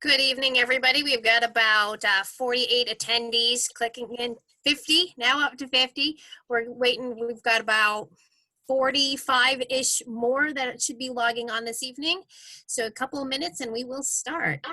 Good evening, everybody. We've got about 48 attendees clicking in, 50, now up to 50. We're waiting. We've got about 45-ish more that should be logging on this evening. So a couple of minutes and we will start.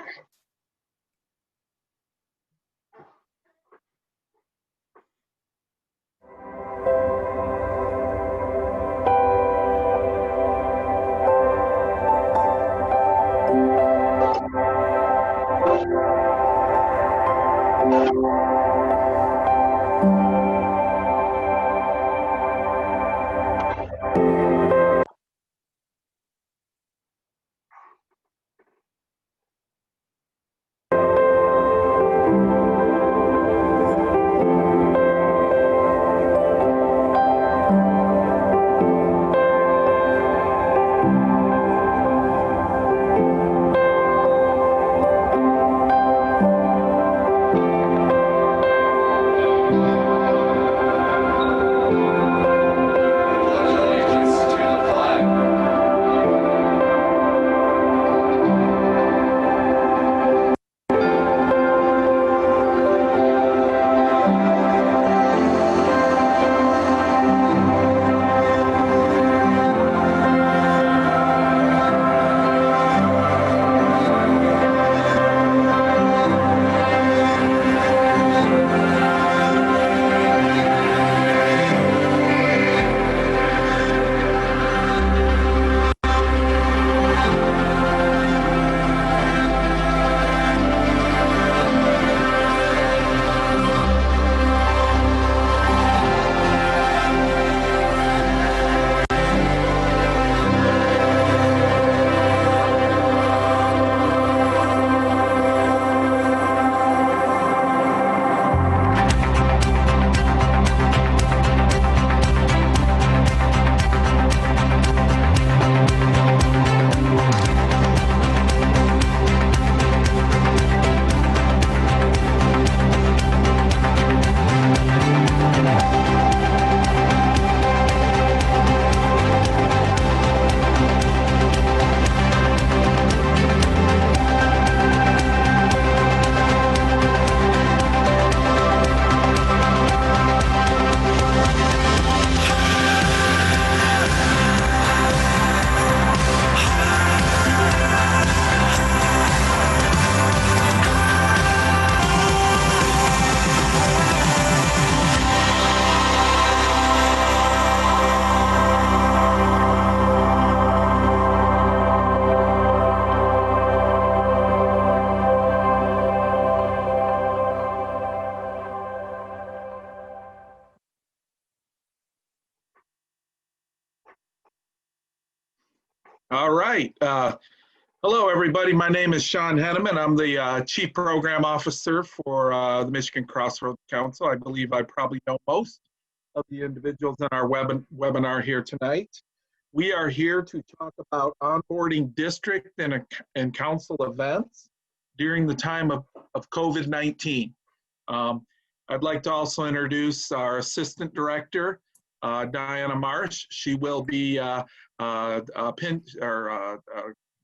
All right. Hello, everybody. My name is Sean Henneman. I'm the Chief Program Officer for the Michigan Crossroads Council. I believe I probably know most of the individuals in our webinar here tonight. We are here to talk about onboarding district and council events during the time of COVID-19. I'd like to also introduce our Assistant Director, Diana Marsh. She will be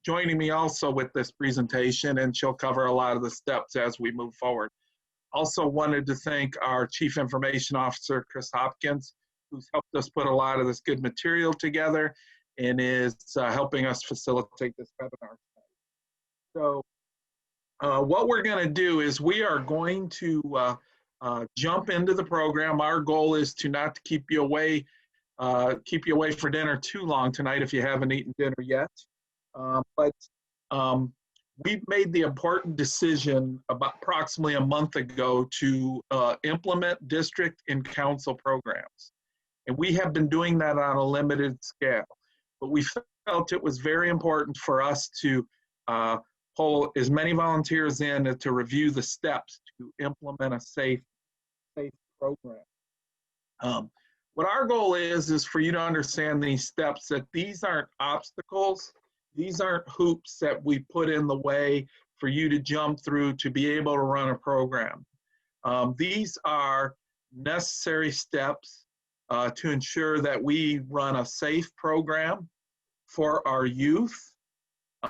joining me also with this presentation, and she'll cover a lot of the steps as we move forward. Also wanted to thank our Chief Information Officer, Chris Hopkins, who's helped us put a lot of this good material together and is helping us facilitate this webinar tonight. So what we're going to do is we are going to jump into the program. Our goal is to not keep you away for dinner too long tonight if you haven't eaten dinner yet. But we've made the important decision about approximately a month ago to implement district and council programs. And we have been doing that on a limited scale. But we felt it was very important for us to pull as many volunteers in to review the steps to implement a safe program. What our goal is for you to understand these steps, that these aren't obstacles, these aren't hoops that we put in the way for you to jump through to be able to run a program. These are necessary steps to ensure that we run a safe program for our youth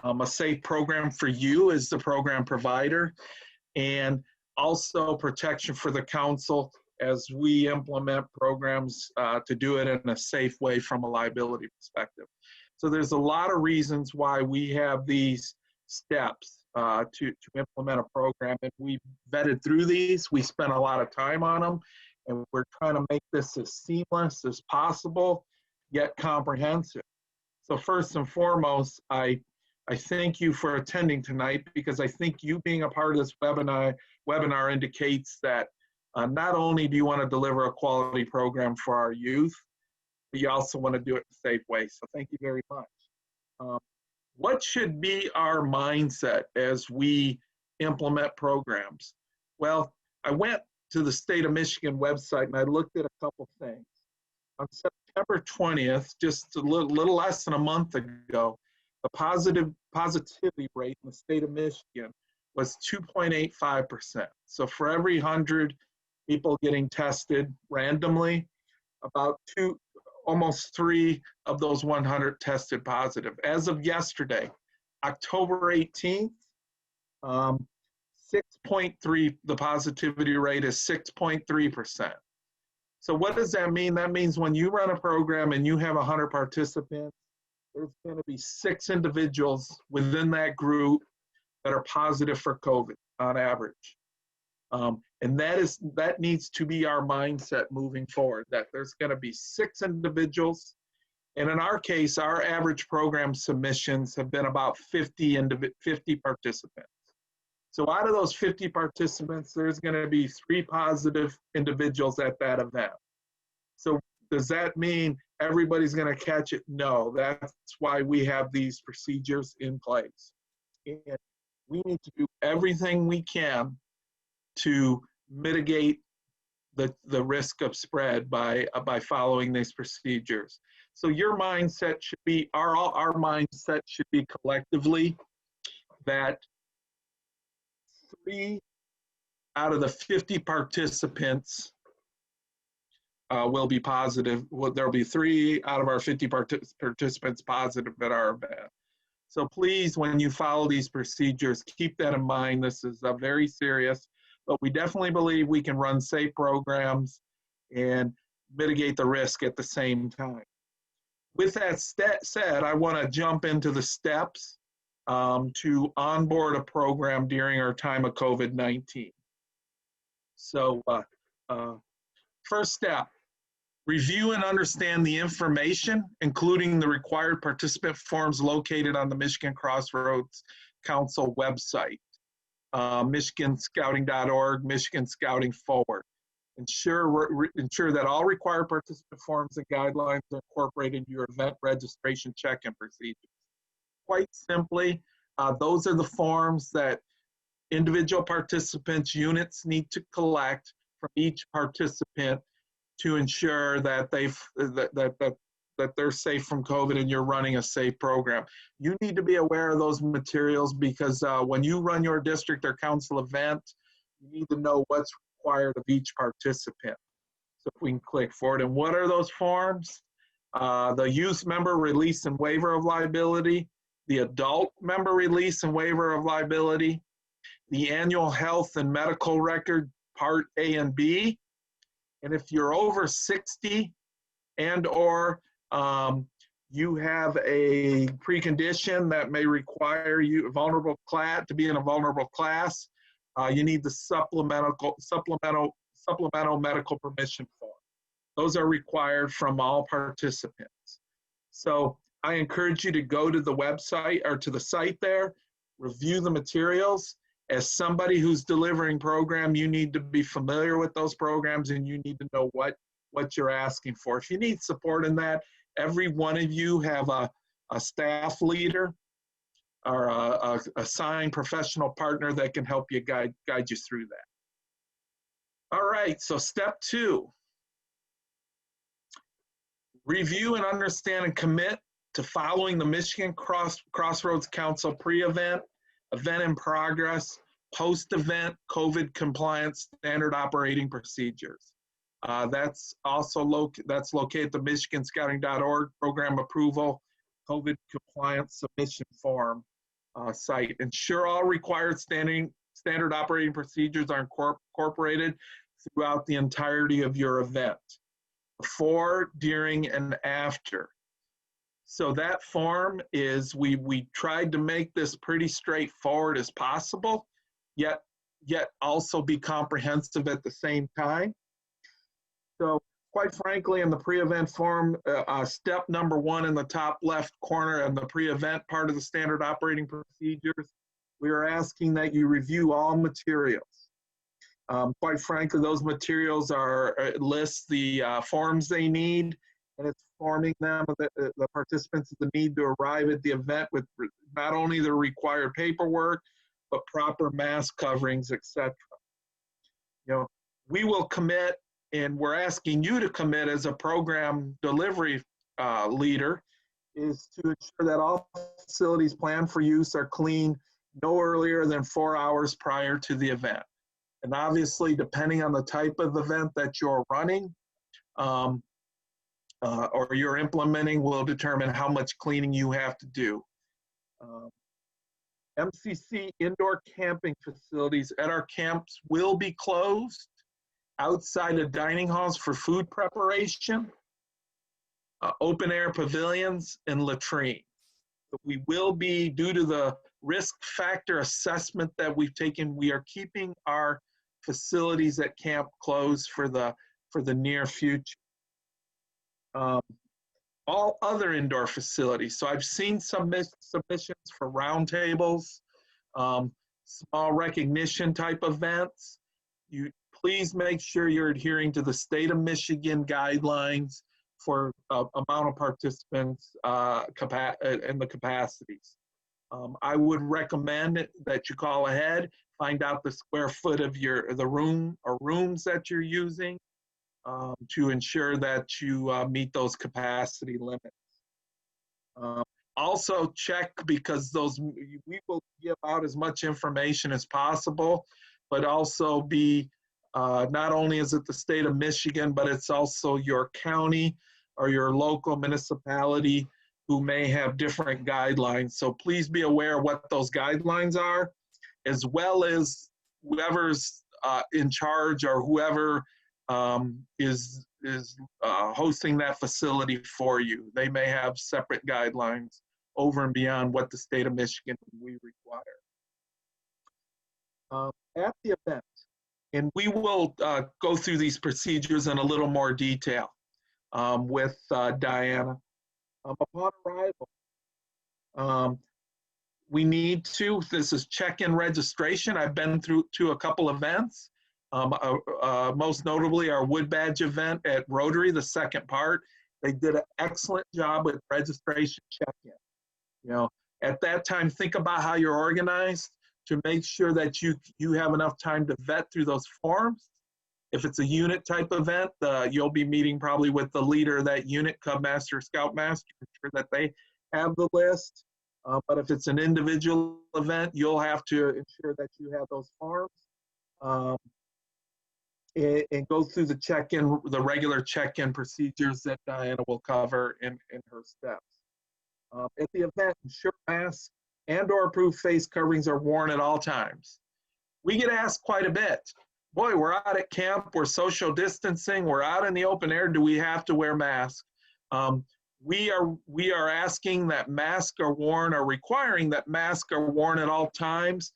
A safe program for you as the program provider, and also protection for the council as we implement programs to do it in a safe way from a liability perspective. So there's a lot of reasons why we have these steps to implement a program, and we vetted through these. We spent a lot of time on them, and we're trying to make this as seamless as possible, yet comprehensive. So first and foremost, I thank you for attending tonight, because I think you being a part of this webinar indicates that not only do you want to deliver a quality program for our youth, but you also want to do it in a safe way. So thank you very much. What should be our mindset as we implement programs? Well, I went to the State of Michigan website and I looked at a couple things. On September 20th, just a little less than a month ago, the positivity rate in the state of Michigan was 2.85%. So for every 100 people getting tested randomly, about almost 3 of those 100 tested positive. As of yesterday, October 18th, 6.3, the positivity rate is 6.3%. So what does that mean? That means when you run a program and you have 100 participants, there's going to be 6 individuals within that group that are positive for COVID on average. And that needs to be our mindset moving forward, that there's going to be 6 individuals. And in our case, our average program submissions have been about 50 participants. So out of those 50 participants, there's going to be 3 positive individuals at that event. So does that mean everybody's going to catch it? No, that's why we have these procedures in place. And we need to do everything we can to mitigate the risk of spread by following these procedures. So your mindset should be, our mindset should be collectively that 3 out of the 50 participants will be positive. Well, there'll be 3 out of our 50 participants positive at our event. So please, when you follow these procedures, keep that in mind. This is very serious, but we definitely believe we can run safe programs and mitigate the risk at the same time. With that said, I want to jump into the steps to onboard a program during our time of COVID-19. So first step, review and understand the information, including the required participant forms located on the Michigan Crossroads Council website, michiganscouting.org, Michigan Scouting Forward. Ensure that all required participant forms and guidelines are incorporated into your event registration check-in procedures. Quite simply, those are the forms that individual participants' units need to collect from each participant to ensure that they're safe from COVID and you're running a safe program. You need to be aware of those materials, because when you run your district or council event, you need to know what's required of each participant. So if we can click forward, and what are those forms? The youth member release and waiver of liability, the adult member release and waiver of liability, the annual health and medical record, Part A and B. And if you're over 60 and or you have a precondition that may require you to be in a vulnerable class, you need the supplemental medical permission form. Those are required from all participants. So I encourage you to go to the website or to the site there, review the materials. As somebody who's delivering program, you need to be familiar with those programs and you need to know what you're asking for. If you need support in that, every one of you have a staff leader or a assigned professional partner that can help you guide you through that. All right, so step 2. Review and understand and commit to following the Michigan Crossroads Council pre-event, event in progress, post-event COVID compliance standard operating procedures. That's also located at the michiganscouting.org program approval COVID compliance submission form. site. Ensure all required standard operating procedures are incorporated throughout the entirety of your event, before, during, and after. So that form is, we tried to make this pretty straightforward as possible, yet also be comprehensive at the same time. So quite frankly, in the pre-event form, step number 1 in the top left corner and the pre-event part of the standard operating procedures, we are asking that you review all materials. Quite frankly, those materials lists the forms they need, and it's informing them the participants of the need to arrive at the event with not only the required paperwork, but proper mask coverings, etc. You know, we will commit, and we're asking you to commit as a program delivery leader, is to ensure that all facilities planned for use are clean no earlier than 4 hours prior to the event. And obviously, depending on the type of event that you're running or you're implementing, will determine how much cleaning you have to do. MCC indoor camping facilities at our camps will be closed outside of dining halls for food preparation, open air pavilions, and latrines. But we will be, due to the risk factor assessment that we've taken, we are keeping our facilities at camp closed for the near future. All other indoor facilities. So I've seen submissions for roundtables, small recognition type events. You please make sure you're adhering to the state of Michigan guidelines for amount of participants and the capacities. I would recommend that you call ahead, find out the square foot of the room or rooms that you're using to ensure that you meet those capacity limits. Also check, because we will give out as much information as possible, but also be, not only is it the state of Michigan, but it's also your county or your local municipality who may have different guidelines. So please be aware what those guidelines are, as well as whoever's in charge or whoever is hosting that facility for you. They may have separate guidelines over and beyond what the state of Michigan we require. At the event, and we will go through these procedures in a little more detail with Diana. Upon arrival, we need to, this is check-in registration. I've been through to a couple events, most notably our Wood Badge event at Rotary, the second part. They did an excellent job with registration check-in. You know, at that time, think about how you're organized to make sure that you have enough time to vet through those forms. If it's a unit type event, you'll be meeting probably with the leader of that unit, Cub Master, Scout Master, ensure that they have the list. But if it's an individual event, you'll have to ensure that you have those forms and go through the check-in, the regular check-in procedures that Diana will cover in her steps. At the event, ensure masks and/or approved face coverings are worn at all times. We get asked quite a bit. Boy, we're out at camp, we're social distancing, we're out in the open air, do we have to wear masks? We are asking that masks are worn, or requiring that masks are worn at all times,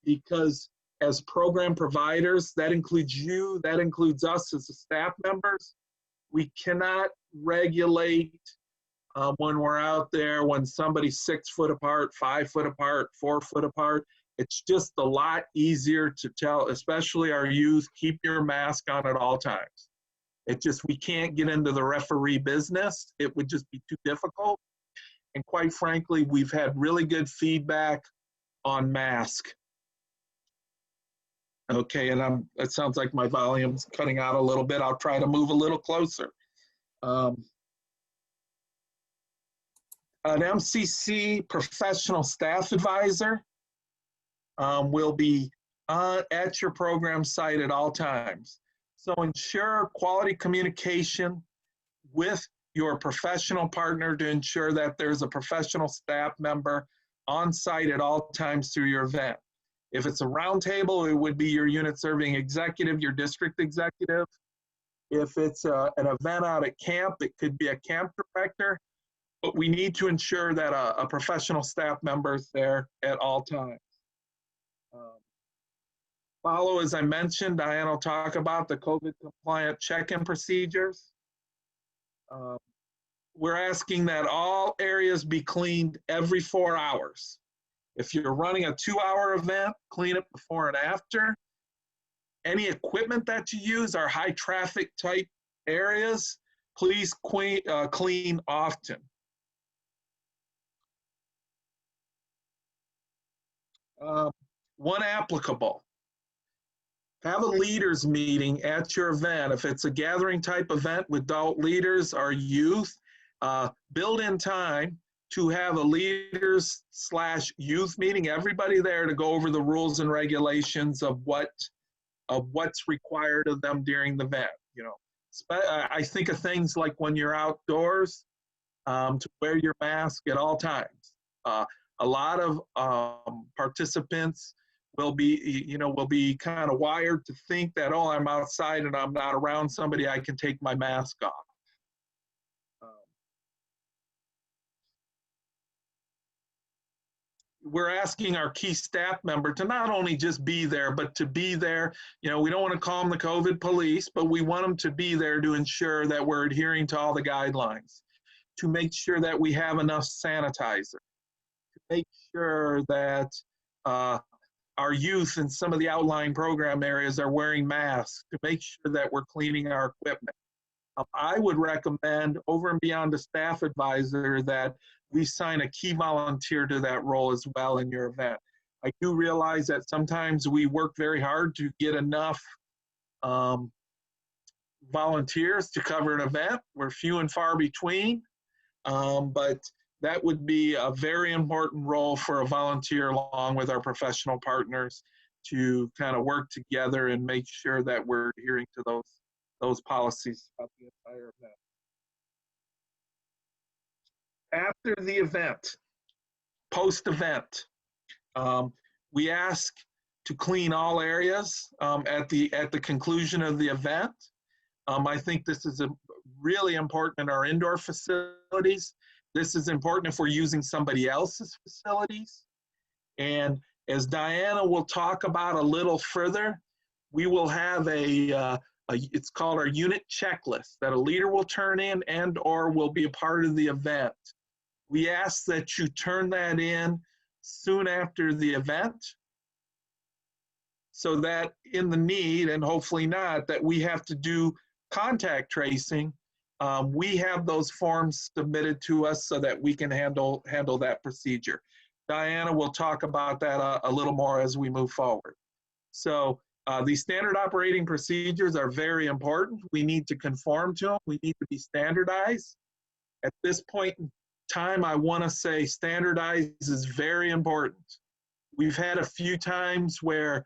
because as program providers, that includes you, that includes us as the staff members. We cannot regulate when we're out there, when somebody's 6 foot apart, 5 foot apart, 4 foot apart. It's just a lot easier to tell, especially our youth, keep your mask on at all times. It just, we can't get into the referee business. It would just be too difficult. And quite frankly, we've had really good feedback on mask. Okay, and it sounds like my volume's cutting out a little bit. I'll try to move a little closer. An MCC professional staff advisor will be at your program site at all times. So ensure quality communication with your professional partner to ensure that there's a professional staff member on site at all times through your event. If it's a roundtable, it would be your unit serving executive, your district executive. If it's an event out at camp, it could be a camp director, but we need to ensure that a professional staff member is there at all times. Follow, as I mentioned, Diane will talk about the COVID compliant check-in procedures. We're asking that all areas be cleaned every 4 hours. If you're running a 2-hour event, clean it before and after. Any equipment that you use are high traffic type areas, please clean often. One applicable. Have a leaders meeting at your event. If it's a gathering type event with adult leaders or youth, build in time to have a leaders/youth meeting, everybody there to go over the rules and regulations of what's required of them during the event. You know, I think of things like when you're outdoors, to wear your mask at all times. A lot of participants will be kind of wired to think that, oh, I'm outside and I'm not around somebody, I can take my mask off. We're asking our key staff member to not only just be there, but to be there. You know, we don't want to call them the COVID police, but we want them to be there to ensure that we're adhering to all the guidelines, to make sure that we have enough sanitizer, to make sure that our youth in some of the outlying program areas are wearing masks, to make sure that we're cleaning our equipment. I would recommend, over and beyond the staff advisor, that we sign a key volunteer to that role as well in your event. I do realize that sometimes we work very hard to get enough volunteers to cover an event. We're few and far between, but that would be a very important role for a volunteer along with our professional partners to kind of work together and make sure that we're adhering to those policies throughout the entire event. After the event, post-event, we ask to clean all areas at the conclusion of the event. I think this is really important in our indoor facilities. This is important if we're using somebody else's facilities. And as Diana will talk about a little further, we will have it's called our unit checklist that a leader will turn in and or will be a part of the event. We ask that you turn that in soon after the event so that in the need, and hopefully not, that we have to do contact tracing, we have those forms submitted to us so that we can handle that procedure. Diana will talk about that a little more as we move forward. So these standard operating procedures are very important. We need to conform to them. We need to be standardized. At this point in time, I want to say standardized is very important. We've had a few times where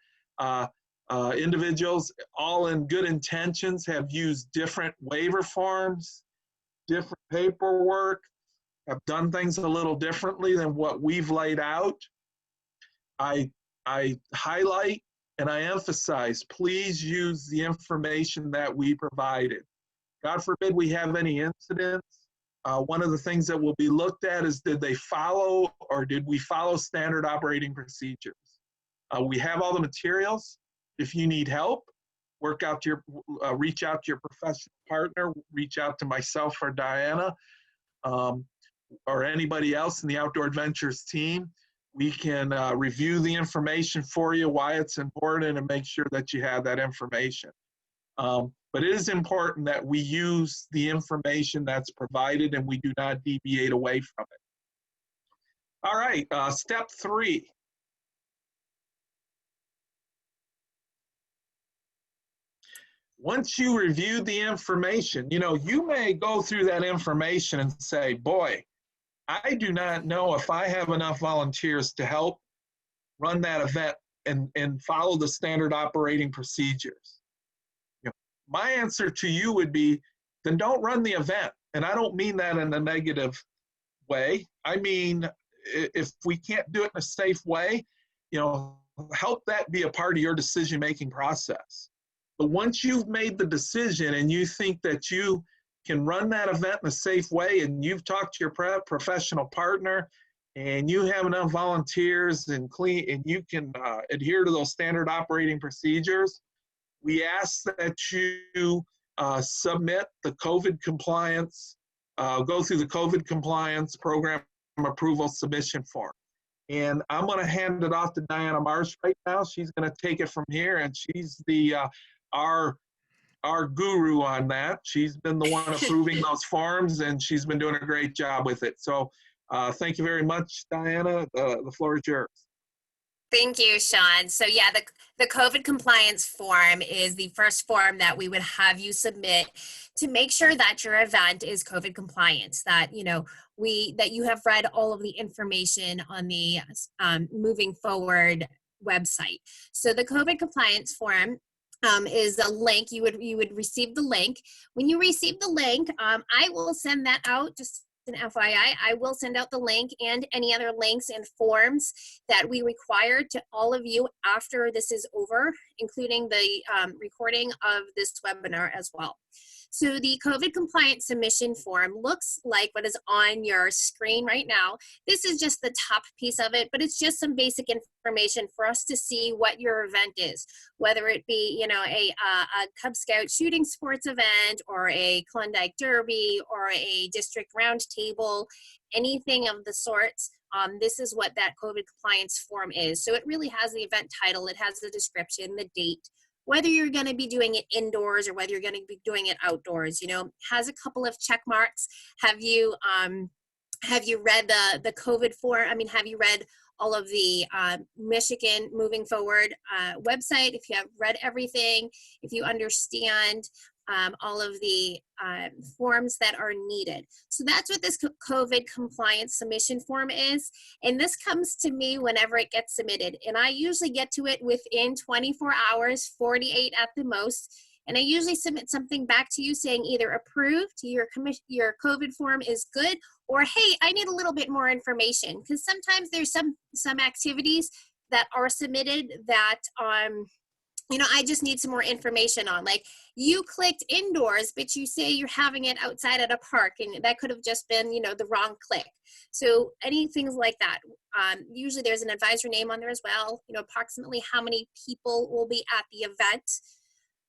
individuals, all in good intentions, have used different waiver forms, different paperwork, have done things a little differently than what we've laid out. I highlight and I emphasize, please use the information that we provided. God forbid we have any incidents. One of the things that will be looked at is, did they follow or did we follow standard operating procedures? We have all the materials. If you need help, reach out to your professional partner, reach out to myself or Diana, or anybody else in the Outdoor Adventures team. We can review the information for you, why it's important, and make sure that you have that information. But it is important that we use the information that's provided and we do not deviate away from it. All right, step 3. Once you review the information, you may go through that information and say, boy, I do not know if I have enough volunteers to help run that event and follow the standard operating procedures. My answer to you would be, then don't run the event. And I don't mean that in a negative way. I mean, if we can't do it in a safe way, help that be a part of your decision-making process. But once you've made the decision and you think that you can run that event in a safe way, and you've talked to your professional partner, and you have enough volunteers and you can adhere to those standard operating procedures, we ask that you submit the COVID compliance, go through the COVID compliance program approval submission form. And I'm going to hand it off to Diana Marsh right now. She's going to take it from here, and she's our guru on that. She's been the one approving those forms, and she's been doing a great job with it. So thank you very much, Diana. The floor is yours. Thank you, Sean. So yeah, the COVID compliance form is the first form that we would have you submit to make sure that your event is COVID compliant, that that you have read all of the information on the Moving Forward website. So the COVID compliance form is a link. You would receive the link. When you receive the link, I will send that out. Just an FYI, I will send out the link and any other links and forms that we require to all of you after this is over, including the recording of this webinar as well. So the COVID compliance submission form looks like what is on your screen right now. This is just the top piece of it, but it's just some basic information for us to see what your event is, whether it be, a Cub Scout shooting sports event or a Klondike Derby or a district roundtable, anything of the sorts. This is what that COVID compliance form is. So it really has the event title, it has the description, the date, whether you're going to be doing it indoors or whether you're going to be doing it outdoors, has a couple of check marks. Have you read the COVID form? Have you read all of the Michigan Moving Forward website? If you have read everything, if you understand all of the forms that are needed. So that's what this COVID compliance submission form is. And this comes to me whenever it gets submitted. And I usually get to it within 24 hours, 48 at the most. And I usually submit something back to you saying either approved, your COVID form is good, or hey, I need a little bit more information. Because sometimes there's some activities that are submitted that I just need some more information on. Like you clicked indoors, but you say you're having it outside at a park, and that could have just been, the wrong click. So any things like that. Usually there's an advisor name on there as well, approximately how many people will be at the event.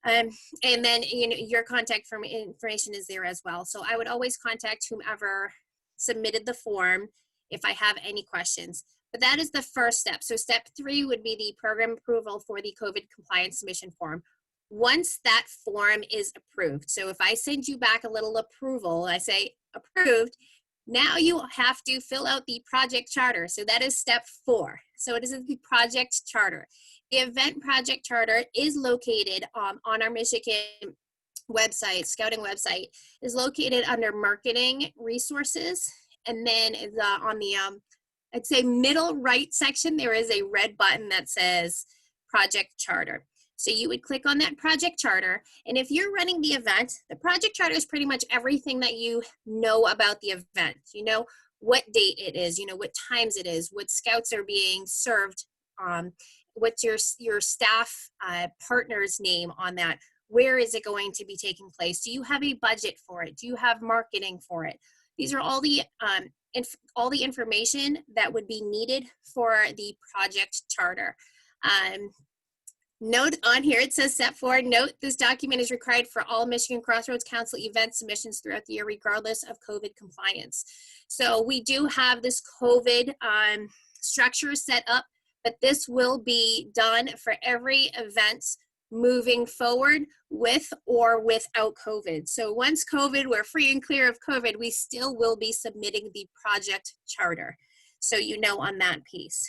And then, your contact information is there as well. So I would always contact whomever submitted the form if I have any questions. But that is the first step. So step 3 would be the program approval for the COVID compliance submission form. Once that form is approved, so if I send you back a little approval, I say approved, now you have to fill out the project charter. So that is step 4. So it is the project charter. The event project charter is located on our Michigan website, scouting website, is located under marketing resources. And then on the I'd say middle right section, there is a red button that says project charter. So you would click on that project charter. And if you're running the event, the project charter is pretty much everything that you know about the event. What date it is, what times it is, what scouts are being served, what's your staff partner's name on that, where is it going to be taking place, do you have a budget for it, do you have marketing for it? These are all the information that would be needed for the project charter. Note on here, it says step 4, note this document is required for all Michigan Crossroads Council event submissions throughout the year, regardless of COVID compliance. So we do have this COVID structure set up, but this will be done for every event moving forward with or without COVID. So once COVID, we're free and clear of COVID, we still will be submitting the project charter. So on that piece.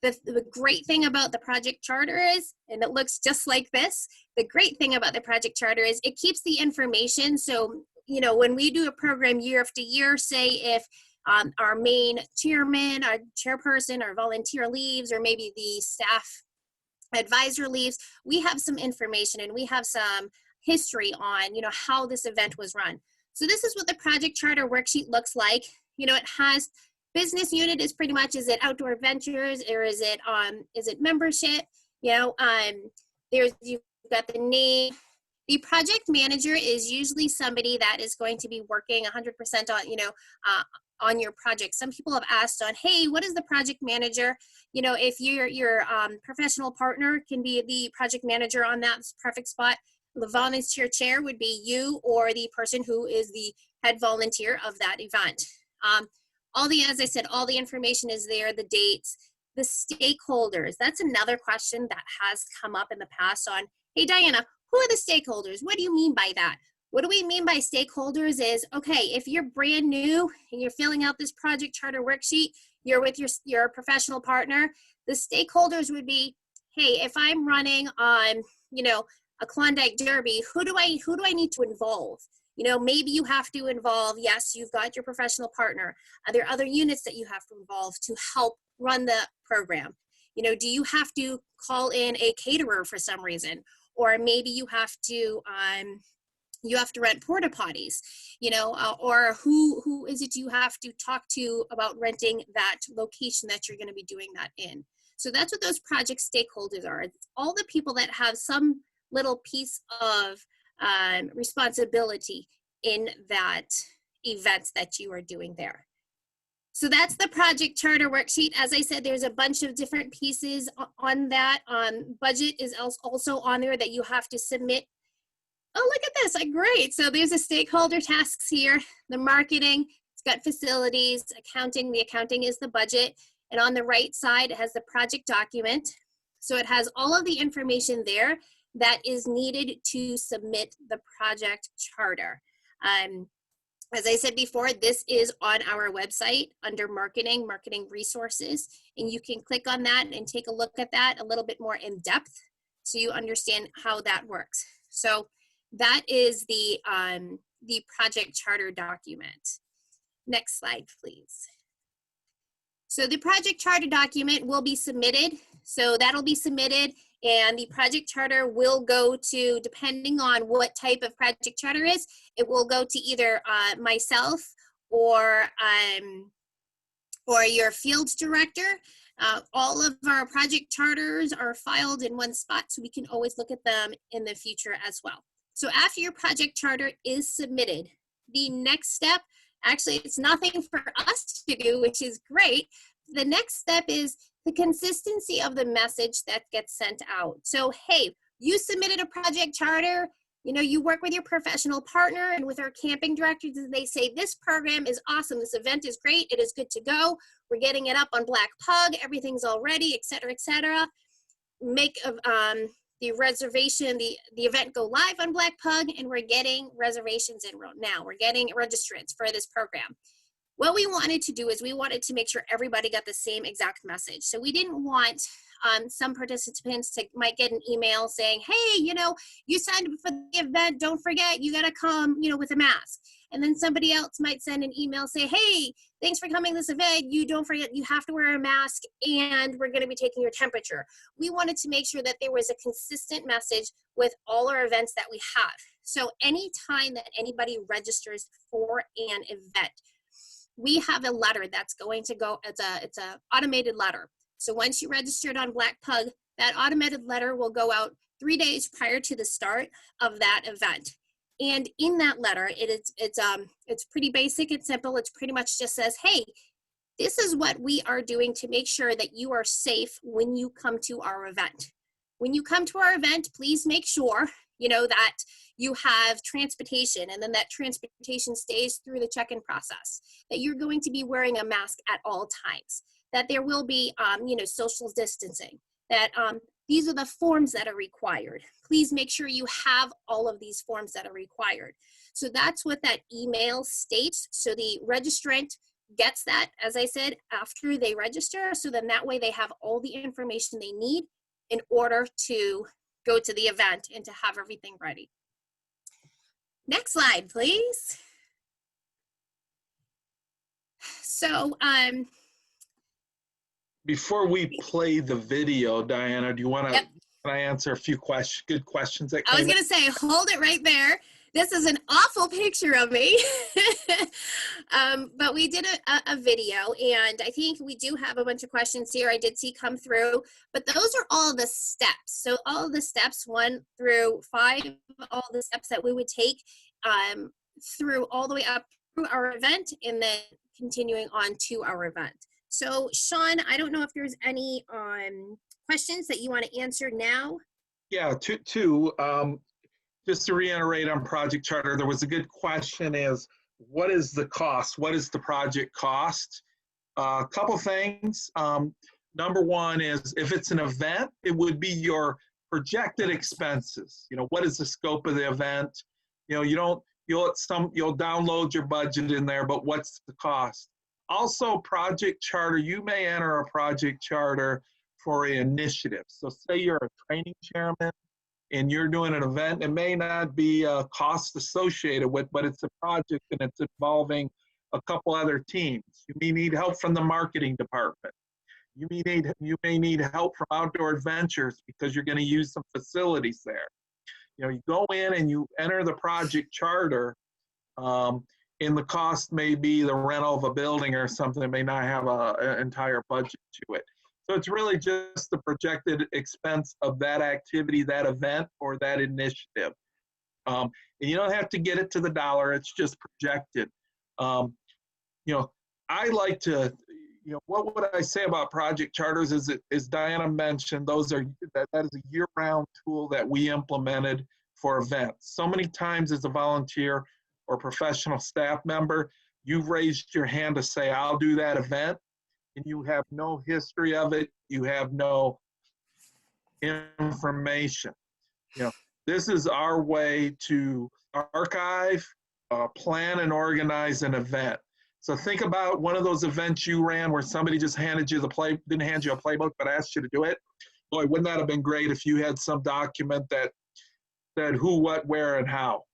The great thing about the project charter is, and it looks just like this, the great thing about the project charter is it keeps the information. So, when we do a program year after year, say if our main chairman, our chairperson, our volunteer leaves, or maybe the staff advisor leaves, we have some information and we have some history on, how this event was run. So this is what the project charter worksheet looks like. It has business unit is pretty much, is it outdoor adventures or is it membership? You know, you've got the name. The project manager is usually somebody that is going to be working 100% on your project. Some people have asked on, hey, what is the project manager? You know, if your professional partner can be the project manager on that perfect spot. The volunteer chair would be you or the person who is the head volunteer of that event. As I said, all the information is there, the dates, the stakeholders. That's another question that has come up in the past on, hey, Diana, who are the stakeholders? What do you mean by that? What do we mean by stakeholders is, okay, if you're brand new and you're filling out this project charter worksheet, you're with your professional partner, the stakeholders would be, hey, if I'm running on, a Klondike Derby, who do I need to involve? You know, maybe you have to involve, yes, you've got your professional partner. Are there other units that you have to involve to help run the program? You know, do you have to call in a caterer for some reason? Or maybe you have to rent porta potties, or who is it you have to talk to about renting that location that you're going to be doing that in? So that's what those project stakeholders are. It's all the people that have some little piece of responsibility in that event that you are doing there. So that's the project charter worksheet. As I said, there's a bunch of different pieces on that. Budget is also on there that you have to submit. Oh, look at this, great. So there's the stakeholder tasks here, the marketing, it's got facilities, accounting, the accounting is the budget. And on the right side, it has the project document. So it has all of the information there that is needed to submit the project charter. As I said before, this is on our website under marketing resources, and you can click on that and take a look at that a little bit more in depth so you understand how that works. So that is the project charter document. Next slide, please. So the project charter document will be submitted. So that'll be submitted, and the project charter will go to, depending on what type of project charter is, it will go to either myself or your field director. All of our project charters are filed in one spot, so we can always look at them in the future as well. So after your project charter is submitted, the next step, actually it's nothing for us to do, which is great. The next step is the consistency of the message that gets sent out. So, hey, you submitted a project charter, you work with your professional partner and with our camping directors, and they say, this program is awesome, this event is great, it is good to go, we're getting it up on Black Pug, everything's all ready, et cetera. Make the reservation, the event go live on Black Pug, and we're getting reservations in now. We're getting registrants for this program. What we wanted to do is we wanted to make sure everybody got the same exact message. So we didn't want some participants might get an email saying, hey, you signed up for the event, don't forget, you gotta come, with a mask. And then somebody else might send an email, say, hey, thanks for coming to this event, you don't forget, you have to wear a mask, and we're gonna be taking your temperature. We wanted to make sure that there was a consistent message with all our events that we have. So anytime that anybody registers for an event, we have a letter that's going to go, it's a automated letter. So once you registered on Black Pug, that automated letter will go out 3 days prior to the start of that event. And in that letter, it's pretty basic and simple. It's pretty much just says, hey, this is what we are doing to make sure that you are safe when you come to our event. When you come to our event, please make sure, that you have transportation, and then that transportation stays through the check-in process, that you're going to be wearing a mask at all times, that there will be, social distancing, that these are the forms that are required. Please make sure you have all of these forms that are required. So that's what that email states. So the registrant gets that, as I said, after they register. So then that way they have all the information they need in order to go to the event and to have everything ready. Next slide, please. So, before we play the video, Diana, do you want to, yep. Can I answer a few good questions that I was came going to say, hold it right there. This is an awful picture of me. But we did a video, and I think we do have a bunch of questions here I did see come through, but those are all the steps. So all the steps 1 through 5, all the steps that we would take through all the way up through our event and then continuing on to our event. So Sean, I don't know if there's any questions that you want to answer now. Yeah, two. Just to reiterate on Project Charter, there was a good question is, what is the cost? What is the project cost? A couple things. Number one is, if it's an event, it would be your projected expenses. You know, what is the scope of the event? You know, you'll download your budget in there, but what's the cost? Also, Project Charter, you may enter a Project Charter for an initiative. So say you're a training chairman and you're doing an event, it may not be a cost associated with, but it's a project and it's involving a couple other teams. You may need help from the marketing department. You may need help from Outdoor Adventures because you're going to use some facilities there. You know, you go in and you enter the Project Charter, and the cost may be the rental of a building or something that may not have an entire budget to it. So it's really just the projected expense of that activity, that event, or that initiative. And you don't have to get it to the dollar, it's just projected. You know, I like to, you know, what would I say about Project Charters is, as Diana mentioned, that is a year-round tool that we implemented for events. So many times as a volunteer or professional staff member, you've raised your hand to say, I'll do that event, and you have no history of it, you have no information. You know, this is our way to archive, plan, and organize an event. So think about one of those events you ran where somebody just didn't hand you a playbook, but asked you to do it. Boy, wouldn't that have been great if you had some document that said who, what, where, and how.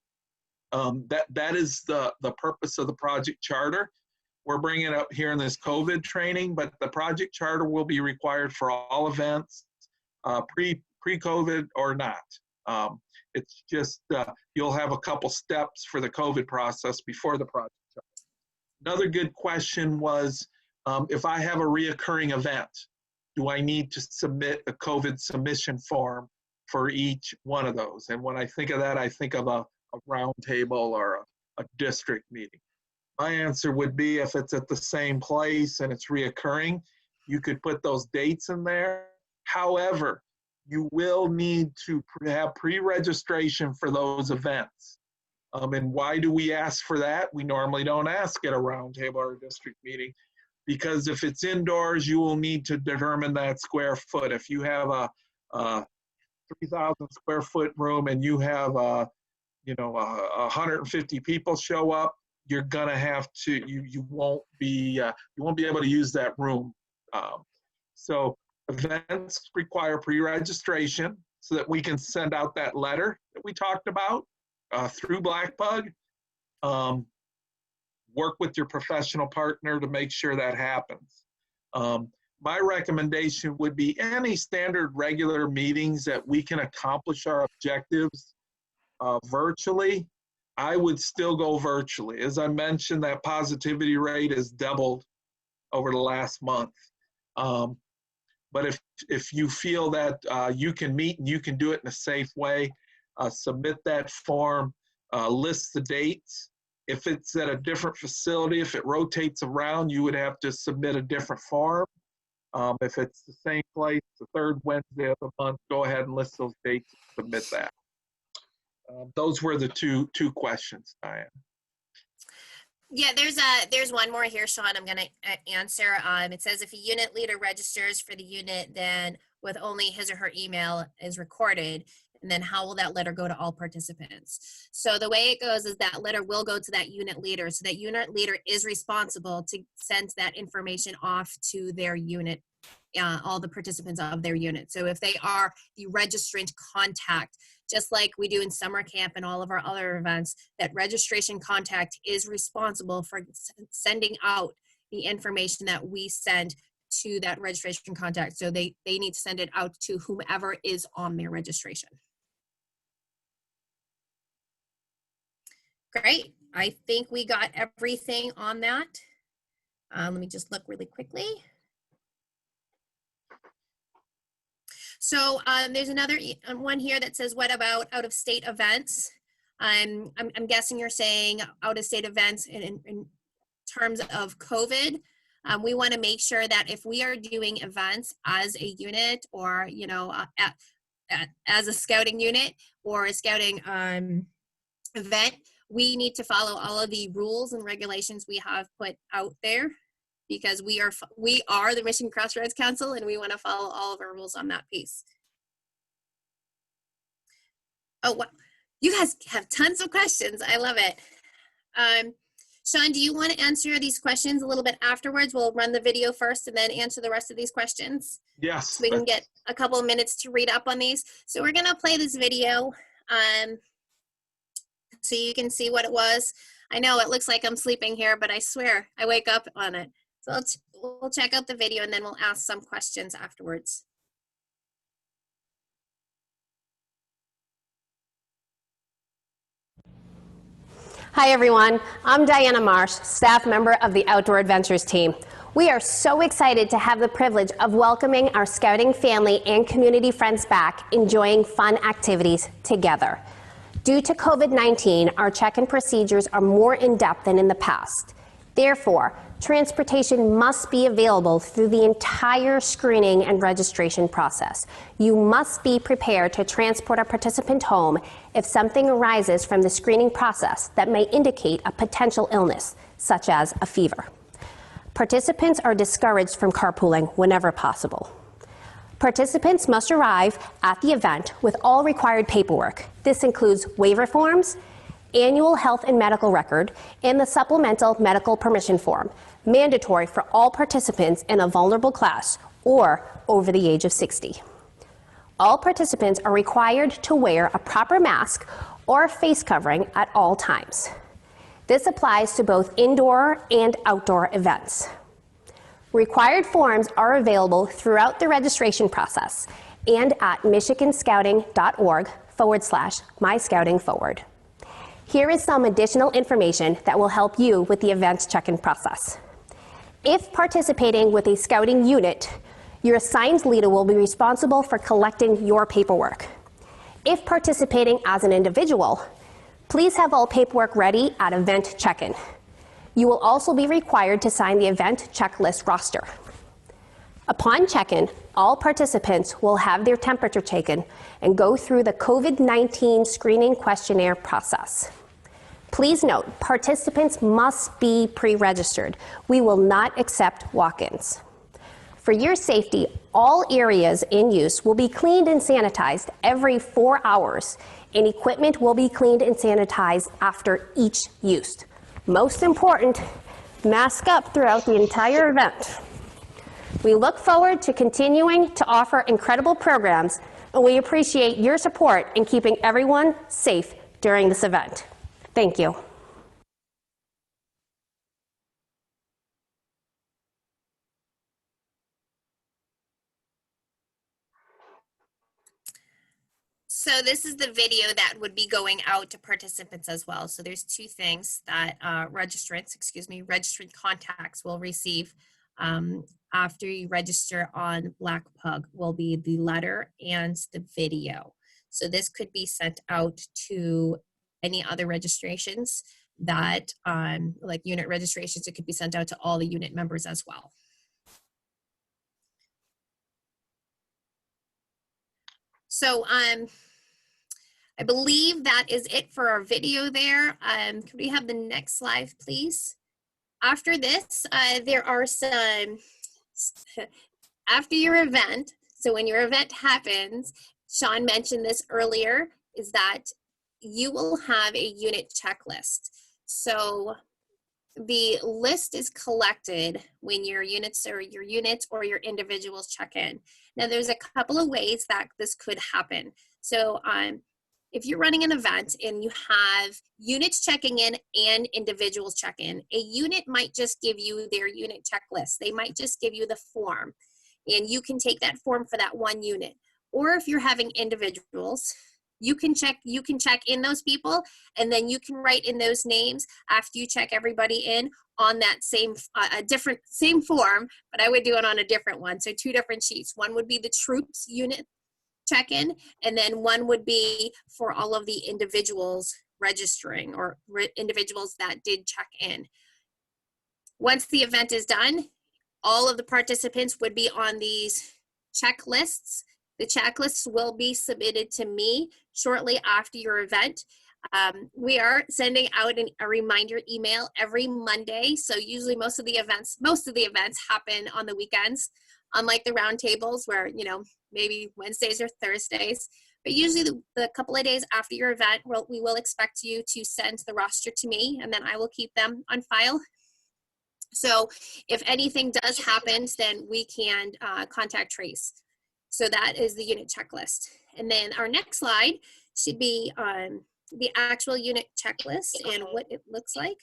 That is the purpose of the Project Charter. We're bringing it up here in this COVID training, but the Project Charter will be required for all events, pre-COVID or not. It's just, you'll have a couple steps for the COVID process before the Project Charter. Another good question was, if I have a reoccurring event, do I need to submit a COVID submission form for each one of those? And when I think of that, I think of a round table or a district meeting. My answer would be, if it's at the same place and it's reoccurring, you could put those dates in there. However, you will need to have pre-registration for those events. And why do we ask for that? We normally don't ask at a roundtable or a district meeting, because if it's indoors, you will need to determine that square foot. If you have a 3,000 square foot room and you have 150 people show up, you're gonna have to, you won't be able to use that room. So events require pre-registration so that we can send out that letter that we talked about through Blackbug. Work with your professional partner to make sure that happens. My recommendation would be any standard regular meetings that we can accomplish our objectives virtually, I would still go virtually. As I mentioned, that positivity rate has doubled over the last month. But if you feel that you can meet and you can do it in a safe way, submit that form, list the dates. If it's at a different facility, if it rotates around, you would have to submit a different form. If it's the same place, the third Wednesday of the month, go ahead and list those dates and submit that. Those were the two questions, Diane. Yeah, there's one more here, Sean, I'm going to answer. It says, if a unit leader registers for the unit, then with only his or her email is recorded, and then how will that letter go to all participants? So the way it goes is that letter will go to that unit leader. So that unit leader is responsible to send that information off to their unit, all the participants of their unit. So if they are the registrant contact, just like we do in summer camp and all of our other events, that registration contact is responsible for sending out the information that we send to that registration contact. So they need to send it out to whomever is on their registration. Great. I think we got everything on that. Let me just look really quickly. So there's another one here that says, what about out-of-state events? I'm guessing you're saying out-of-state events in terms of COVID. We want to make sure that if we are doing events as a unit, or as a scouting unit or a scouting event, we need to follow all of the rules and regulations we have put out there, because we are the Michigan Crossroads Council, and we want to follow all of our rules on that piece. Oh, wow. You guys have tons of questions. I love it. Sean, do you want to answer these questions a little bit afterwards? We'll run the video first and then answer the rest of these questions. Yes. So we can get a couple of minutes to read up on these. So we're going to play this video so you can see what it was. I know it looks like I'm sleeping here, but I swear I wake up on it. So we'll check out the video and then we'll ask some questions afterwards. Hi everyone, I'm Diana Marsh, staff member of the Outdoor Adventures team. We are so excited to have the privilege of welcoming our scouting family and community friends back, enjoying fun activities together. Due to COVID-19, our check-in procedures are more in-depth than in the past. Therefore, transportation must be available through the entire screening and registration process. You must be prepared to transport a participant home if something arises from the screening process that may indicate a potential illness, such as a fever. Participants are discouraged from carpooling whenever possible. Participants must arrive at the event with all required paperwork. This includes waiver forms, annual health and medical record, and the supplemental medical permission form, mandatory for all participants in a vulnerable class or over the age of 60. All participants are required to wear a proper mask or face covering at all times. This applies to both indoor and outdoor events. Required forms are available throughout the registration process and at michiganscouting.org/myscoutingforward. Here is some additional information that will help you with the event's check-in process. If participating with a scouting unit, your assigned leader will be responsible for collecting your paperwork. If participating as an individual, please have all paperwork ready at event check-in. You will also be required to sign the event checklist roster. Upon check-in, all participants will have their temperature taken and go through the COVID-19 screening questionnaire process. Please note, participants must be pre-registered. We will not accept walk-ins. For your safety, all areas in use will be cleaned and sanitized every 4 hours, and equipment will be cleaned and sanitized after each use. Most important, mask up throughout the entire event. We look forward to continuing to offer incredible programs, and we appreciate your support in keeping everyone safe during this event. Thank you. So this is the video that would be going out to participants as well. So there's two things that registrant contacts will receive after you register on Black Pug, will be the letter and the video. So this could be sent out to any other registrations that, like unit registrations, it could be sent out to all the unit members as well. So I believe that is it for our video there. Could we have the next slide, please? After this, there are some, after your event, so when your event happens, Sean mentioned this earlier, is that you will have a unit checklist. So the list is collected when your units or your individuals check in. Now there's a couple of ways that this could happen. So if you're running an event and you have units checking in and individuals check in, a unit might just give you their unit checklist. They might just give you the form, and you can take that form for that one unit. Or if you're having individuals, You can check in those people, and then you can write in those names after you check everybody in on that same, same form, but I would do it on a different one. So 2 different sheets. One would be the troops unit check-in, and then one would be for all of the individuals registering or individuals that did check in. Once the event is done, all of the participants would be on these checklists. The checklists will be submitted to me shortly after your event. We are sending out a reminder email every Monday. So usually most of the events happen on the weekends, unlike the roundtables where, you know, maybe Wednesdays or Thursdays. But usually the couple of days after your event, we will expect you to send the roster to me, and then I will keep them on file. So if anything does happen, then we can contact trace. So that is the unit checklist. And then our next slide should be the actual unit checklist and what it looks like.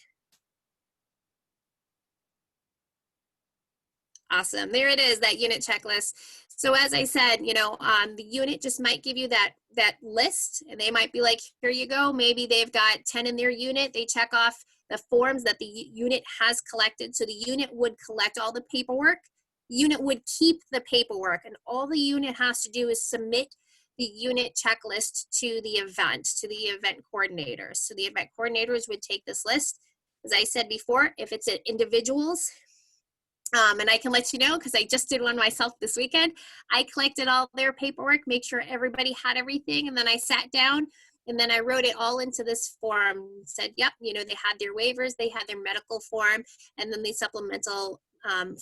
Awesome, there it is, that unit checklist. So as I said, you know, the unit just might give you that list, and they might be like, here you go. Maybe they've got 10 in their unit. They check off the forms that the unit has collected. So the unit would collect all the paperwork. Unit would keep the paperwork, and all the unit has to do is submit the unit checklist to the event coordinators. So the event coordinators would take this list. As I said before, if it's at individuals, and I can let you know because I just did one myself this weekend. I collected all their paperwork, make sure everybody had everything, and then I sat down and then I wrote it all into this form. Said, yep, you know, they had their waivers, they had their medical form, and then the supplemental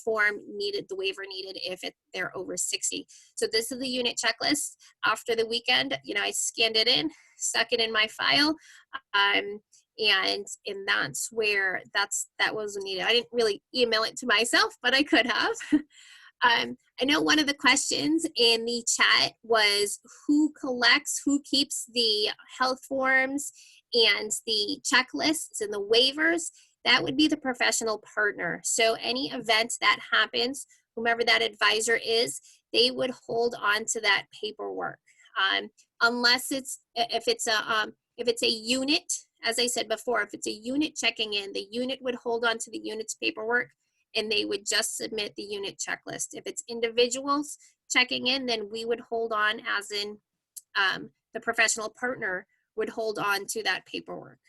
form needed, the waiver needed if they're over 60. So this is the unit checklist. After the weekend, you know, I scanned it in, stuck it in my file, and that's where that was needed. I didn't really email it to myself, but I could have. I know one of the questions in the chat was who keeps the health forms and the checklists and the waivers. That would be the professional partner. So any event that happens, whomever that advisor is, they would hold on to that paperwork. Unless if it's a unit, as I said before, if it's a unit checking in, the unit would hold on to the unit's paperwork and they would just submit the unit checklist. If it's individuals checking in, then we would hold on, as in the professional partner would hold on to that paperwork.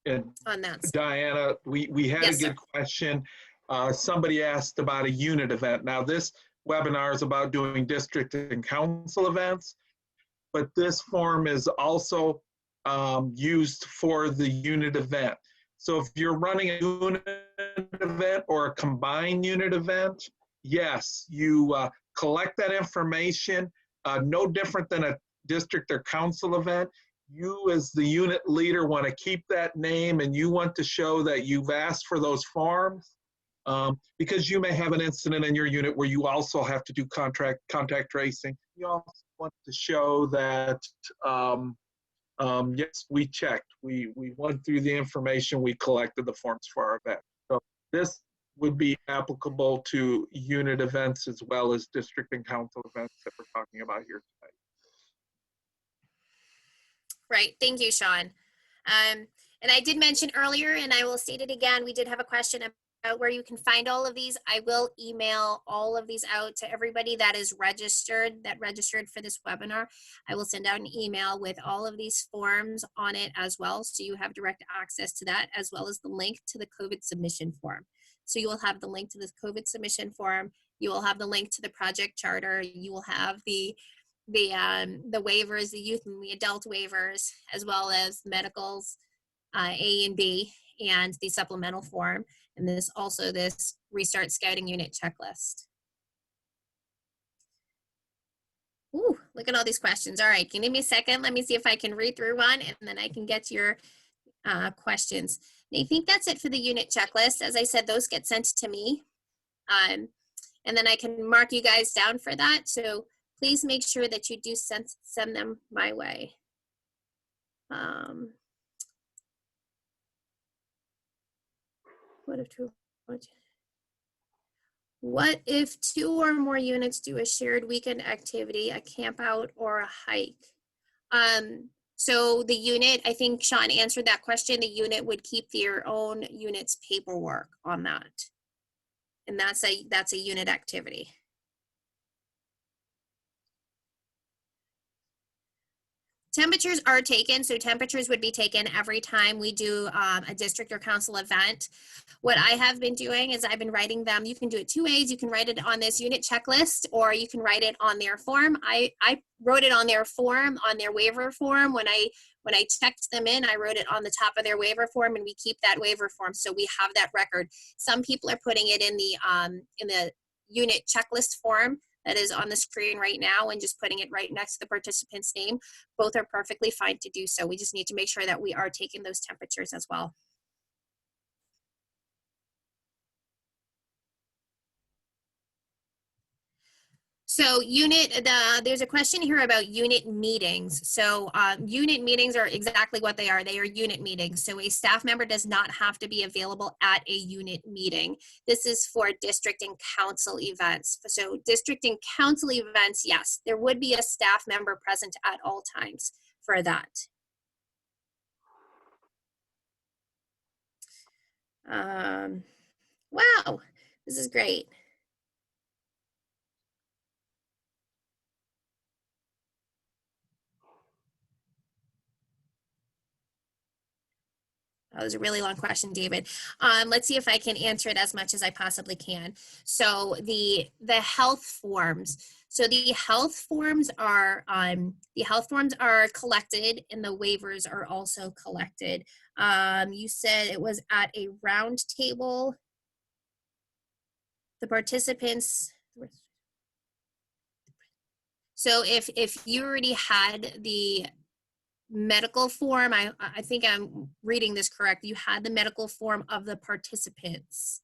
And on that. Diana, we had Yes, a good question. Somebody asked about a unit event. Now this webinar is about doing district and council events, but this form is also used for the unit event. So if you're running a unit event or a combined unit event, yes, you collect that information, no different than a district or council event. You as the unit leader want to keep that name, and you want to show that you've asked for those forms, because you may have an incident in your unit where you also have to do contact tracing. You also want to show that yes, we checked, we went through the information, we collected the forms for our event. So this would be applicable to unit events as well as district and council events that we're talking about here tonight. Right, thank you, Sean. And I did mention earlier, and I will state it again, we did have a question about where you can find all of these. I will email all of these out to everybody that is registered for this webinar. I will send out an email with all of these forms on it as well, so you have direct access to that, as well as the link to the COVID submission form. So you will have the link to this COVID submission form, you will have the link to the project charter, you will have the waivers, the youth and the adult waivers, as well as medicals, A and B, and the supplemental form, and this Restart Scouting Unit checklist. Ooh, look at all these questions. All right, give me a second. Let me see if I can read through one, and then I can get your questions. And I think that's it for the unit checklist. As I said, those get sent to me, and then I can mark you guys down for that. So please make sure that you do send them my way. What if 2 or more units do a shared weekend activity, a camp out or a hike? So the unit, I think Sean answered that question. The unit would keep their own unit's paperwork on that. And that's a unit activity. Temperatures are taken, so temperatures would be taken every time we do a district or council event. What I have been doing is I've been writing them. You can do it two ways. You can write it on this unit checklist, or you can write it on their form. I wrote it on their form, on their waiver form. When I checked them in, I wrote it on the top of their waiver form, and we keep that waiver form, so we have that record. Some people are putting it in the unit checklist form that is on the screen right now and just putting it right next to the participant's name. Both are perfectly fine to do so. We just need to make sure that we are taking those temperatures as well. So there's a question here about unit meetings. So unit meetings are exactly what they are. They are unit meetings. So a staff member does not have to be available at a unit meeting. This is for district and council events. So district and council events, yes, there would be a staff member present at all times for that. Wow, this is great. That was a really long question, David. Let's see if I can answer it as much as I possibly can. So the health forms. So the health forms are collected, and the waivers are also collected. You said it was at a round table. The participants. So if you already had the medical form, I think I'm reading this correct. You had the medical form of the participants.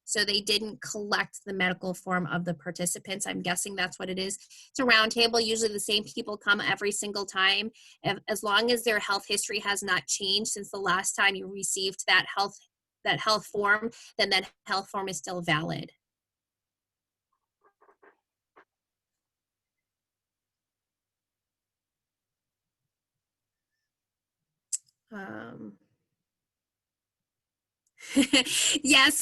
So they didn't collect the medical form of the participants. I'm guessing that's what it is. It's a round table. Usually the same people come every single time. As long as their health history has not changed since the last time you received that health form, then that health form is still valid. Yes,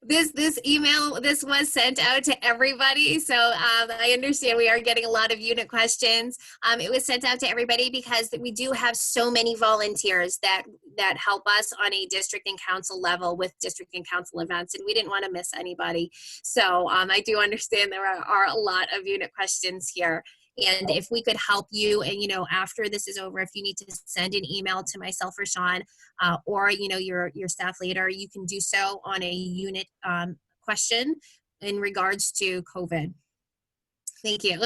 this email, this was sent out to everybody. So I understand we are getting a lot of unit questions. It was sent out to everybody because we do have so many volunteers that help us on a district and council level with district and council events, and we didn't want to miss anybody. So I do understand there are a lot of unit questions here. And if we could help you, and after this is over, if you need to send an email to myself or Sean, or your staff leader, you can do so on a unit question in regards to COVID. Thank you.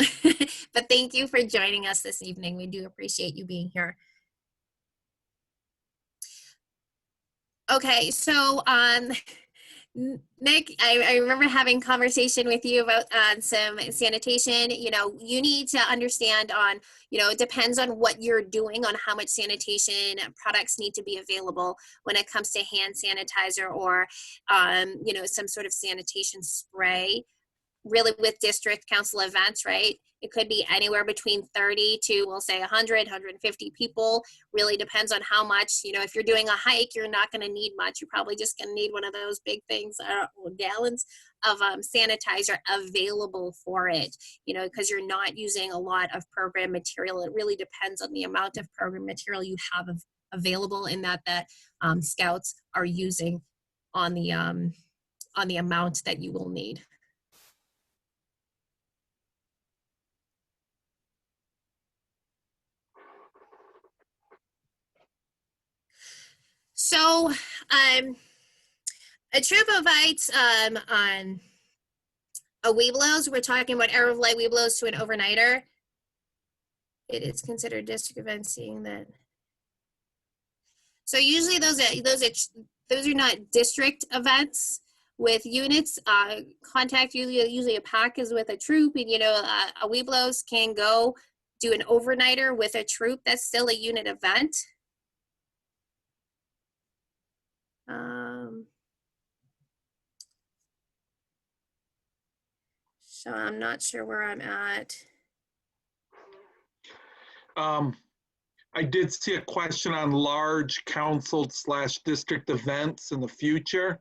But thank you for joining us this evening. We do appreciate you being here. Okay, so Nick, I remember having a conversation with you about some sanitation. You need to understand it depends on what you're doing on how much sanitation products need to be available when it comes to hand sanitizer or, some sort of sanitation spray. Really, with district council events, right? It could be anywhere between 30 to, we'll say 100, 150 people. Really depends on how much, if you're doing a hike, you're not going to need much. You're probably just going to need one of those big things, gallons of sanitizer available for it, because you're not using a lot of program material. It really depends on the amount of program material you have available in that scouts are using on the amount that you will need. So, a troop of lights on a Webelos, we're talking about Arrow of Light Webelos to an overnighter. It is considered district event, seeing that. So usually those are not district events with units. Contact usually a pack is with a troop, and a Webelos can go do an overnighter with a troop. That's still a unit event. So I'm not sure where I'm at. I did see a question on large council/district events in the future.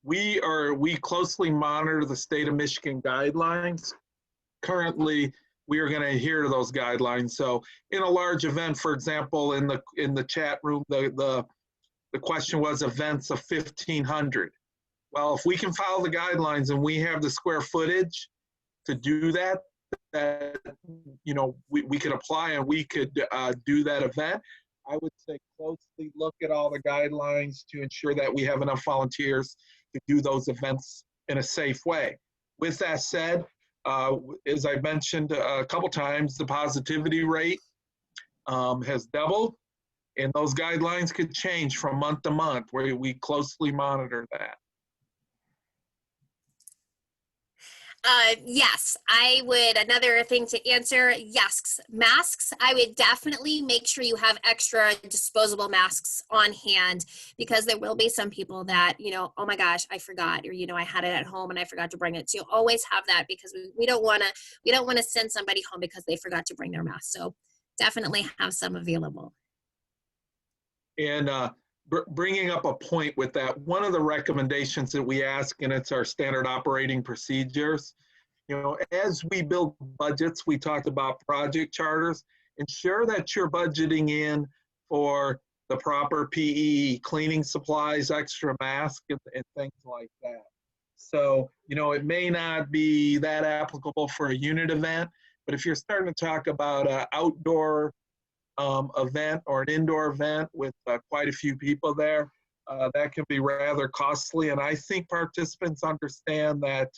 We closely monitor the state of Michigan guidelines. Currently, we are going to adhere to those guidelines. So in a large event, for example, in the chat room, the question was events of 1,500. Well, if we can follow the guidelines and we have the square footage to do that, we could apply and we could do that event. I would say closely look at all the guidelines to ensure that we have enough volunteers to do those events in a safe way. With that said, as I mentioned a couple times, the positivity rate has doubled, and those guidelines could change from month to month, where we closely monitor that. Yes, I would. Another thing to answer, yes, masks. I would definitely make sure you have extra disposable masks on hand, because there will be some people that, oh my gosh, I forgot, or, I had it at home and I forgot to bring it. So always have that, because we don't want to send somebody home because they forgot to bring their mask. So definitely have some available. And bringing up a point with that, one of the recommendations that we ask, and it's our standard operating procedures, as we build budgets, we talked about project charters. Ensure that you're budgeting in for the proper PE, cleaning supplies, extra masks, and things like that. So, it may not be that applicable for a unit event, but if you're starting to talk about an outdoor event or an indoor event with quite a few people there, that can be rather costly. And I think participants understand that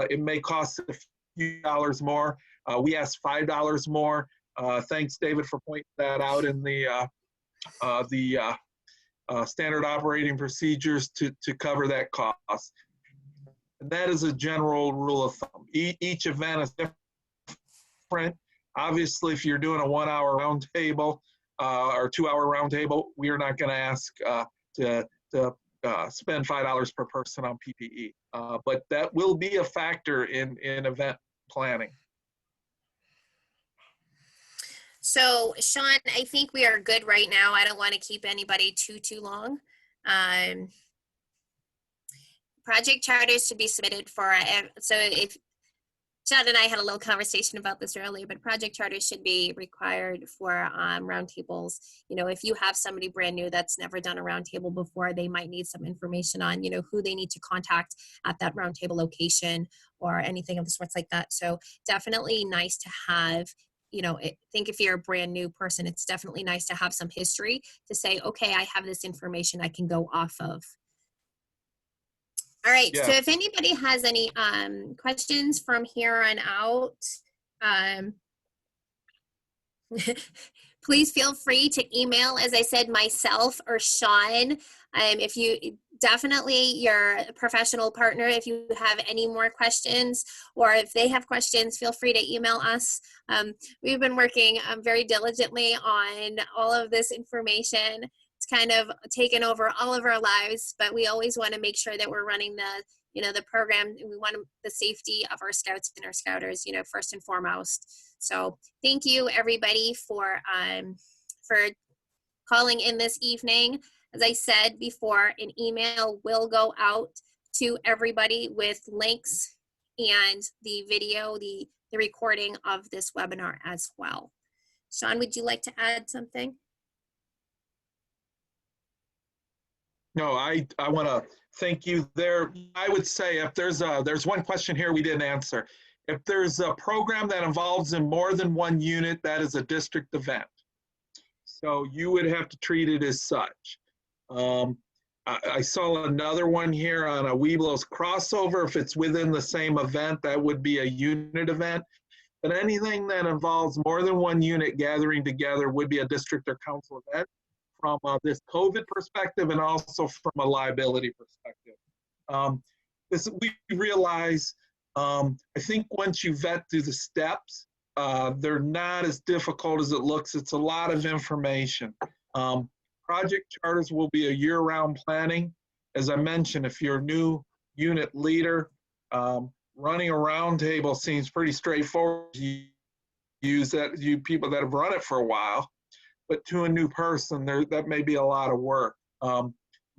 it may cost a few dollars more. We asked $5 more. Thanks, David, for pointing that out in the standard operating procedures to cover that cost. And that is a general rule of thumb. Each event is different. Obviously, if you're doing a 1 hour round table or 2 hour round table, we are not going to ask to spend $5 per person on PPE. But that will be a factor in event planning. So, Sean, I think we are good right now. I don't want to keep anybody too long. Project charters should be submitted for, so if Sean and I had a little conversation about this earlier, but project charters should be required for roundtables. If you have somebody brand new that's never done a roundtable before, they might need some information on, who they need to contact at that roundtable location or anything of the sorts like that. So definitely nice to have, I think if you're a brand new person, it's definitely nice to have some history to say, okay, I have this information I can go off of. All right, Yeah. So if anybody has any questions from here on out, please feel free to email, as I said, myself or Sean. If you definitely your professional partner, if you have any more questions or if they have questions, feel free to email us. We've been working very diligently on all of this information. It's kind of taken over all of our lives, but we always want to make sure that we're running the program. We want the safety of our scouts and our scouters, first and foremost. So thank you everybody for calling in this evening. As I said before, an email will go out to everybody with links and the video, the recording of this webinar as well. Sean, would you like to add something? No, I want to thank you there. I would say if there's one question here we didn't answer. If there's a program that involves in more than one unit, that is a district event. So you would have to treat it as such. I saw another one here on a Webelos crossover. If it's within the same event, that would be a unit event. But anything that involves more than one unit gathering together would be a district or council event, from this COVID perspective and also from a liability perspective. We realize, I think once you vet through the steps, they're not as difficult as it looks. It's a lot of information. Project charters will be a year-round planning. As I mentioned, if you're a new unit leader, running a roundtable seems pretty straightforward. You use that, you people that have run it for a while, but to a new person, that may be a lot of work.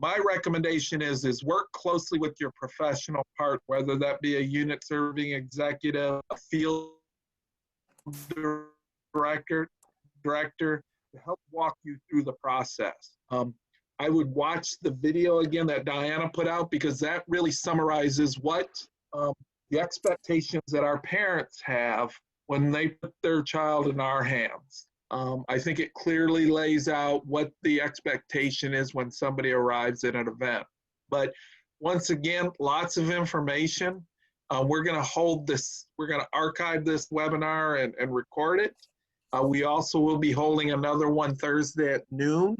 My recommendation is work closely with your professional part, whether that be a unit serving executive, a field director, to help walk you through the process. I would watch the video again that Diana put out, because that really summarizes what the expectations that our parents have when they put their child in our hands. I think it clearly lays out what the expectation is when somebody arrives at an event. But once again, lots of information. We're going to archive this webinar and record it. We also will be holding another one Thursday at noon.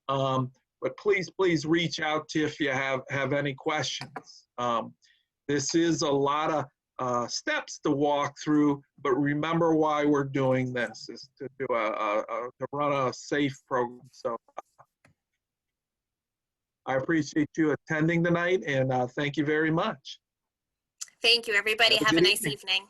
But please reach out to if you have any questions. This is a lot of steps to walk through, but remember why we're doing this is to do to run a safe program. So I appreciate you attending tonight, and thank you very much. Thank you, everybody. Have a Have a good nice evening. evening.